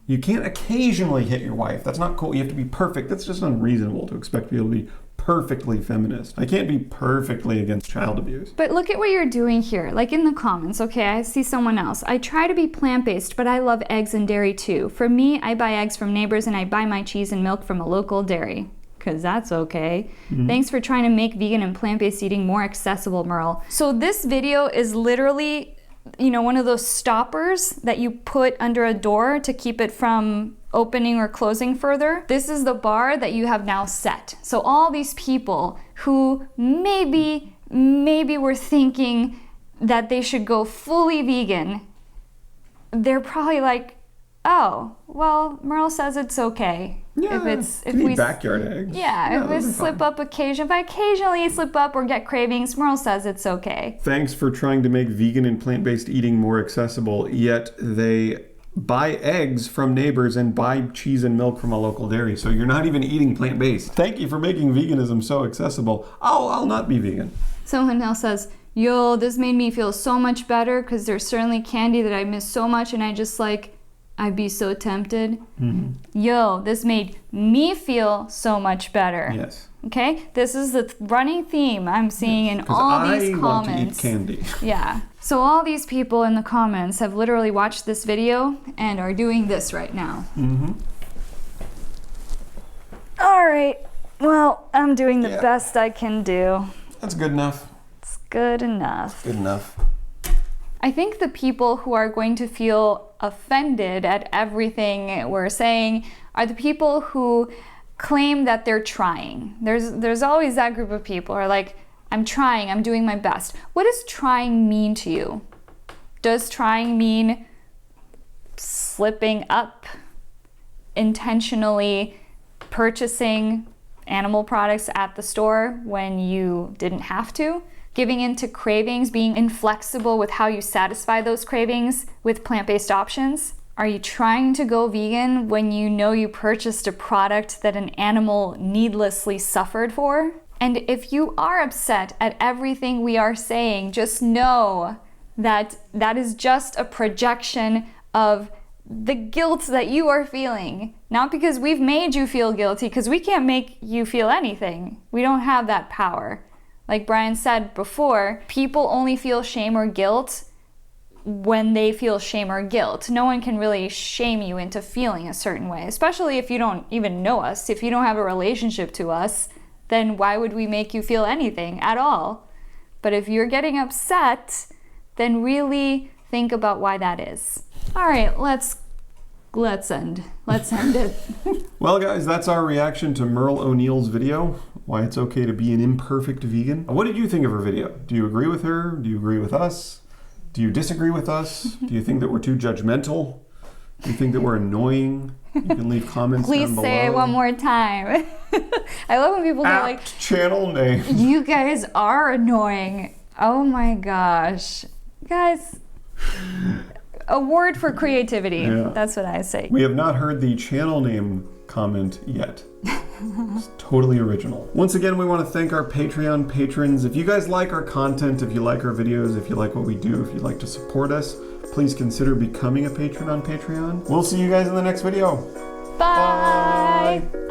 You can't occasionally hit your wife. That's not cool. You have to be perfect. That's just unreasonable to expect people to be perfectly feminist. I can't be perfectly against child abuse. But look at what you're doing here. Like in the comments, okay, I see someone else. I try to be plant-based, but I love eggs and dairy too. For me, I buy eggs from neighbors and I buy my cheese and milk from a local dairy. Because that's okay. Thanks for trying to make vegan and plant-based eating more accessible, Merle. So this video is literally, you know, one of those stoppers that you put under a door to keep it from opening or closing further. This is the bar that you have now set. So all these people who maybe were thinking that they should go fully vegan, they're probably like, oh, well, Merle says it's okay. Yeah, if we we backyard eggs. Yeah, if we those are slip fine. up if I occasionally slip up or get cravings, Merle says it's okay. Thanks for trying to make vegan and plant-based eating more accessible, yet they buy eggs from neighbors and buy cheese and milk from a local dairy. So you're not even eating plant-based. Thank you for making veganism so accessible. I'll not be vegan. Someone else says, yo, this made me feel so much better because there's certainly candy that I miss so much and I just like, I'd be so tempted. Yo, this made me feel so much better. Yes. Okay? This is the running theme I'm seeing in all these I comments. want to eat candy. Yeah. So all these people in the comments have literally watched this video and are doing this right now. All right. Well, I'm doing the best I can do. That's good enough. It's good enough. Good enough. I think the people who are going to feel offended at everything we're saying are the people who claim that they're trying. There's always that group of people who are like, I'm trying, I'm doing my best. What does trying mean to you? Does trying mean slipping up, intentionally purchasing animal products at the store when you didn't have to? Giving in to cravings, being inflexible with how you satisfy those cravings with plant-based options? Are you trying to go vegan when you know you purchased a product that an animal needlessly suffered for? And if you are upset at everything we are saying, just know that that is just a projection of the guilt that you are feeling. Not because we've made you feel guilty, because we can't make you feel anything. We don't have that power. Like Brian said before, people only feel shame or guilt when they feel shame or guilt. No one can really shame you into feeling a certain way, especially if you don't even know us. If you don't have a relationship to us, then why would we make you feel anything at all? But if you're getting upset, then really think about why that is. All right, let's end it. Well, guys, that's our reaction to Merle O'Neill's video, why it's okay to be an imperfect vegan. What did you think of her video? Do you agree with her? Do you agree with us? Do you disagree with us? Do you think that we're too judgmental? Do you think that we're annoying? You can leave comments Please down below. say it one more time. I love when people get like, channel name. you guys are annoying. Oh my gosh. Guys, a word for creativity. Yeah. That's what I say. We have not heard the channel name comment yet. It's totally original. Once again, we want to thank our Patreon patrons. If you guys like our content, if you like our videos, if you like what we do, if you'd like to support us, please consider becoming a patron on Patreon. We'll see you guys in the next video. Bye. Bye.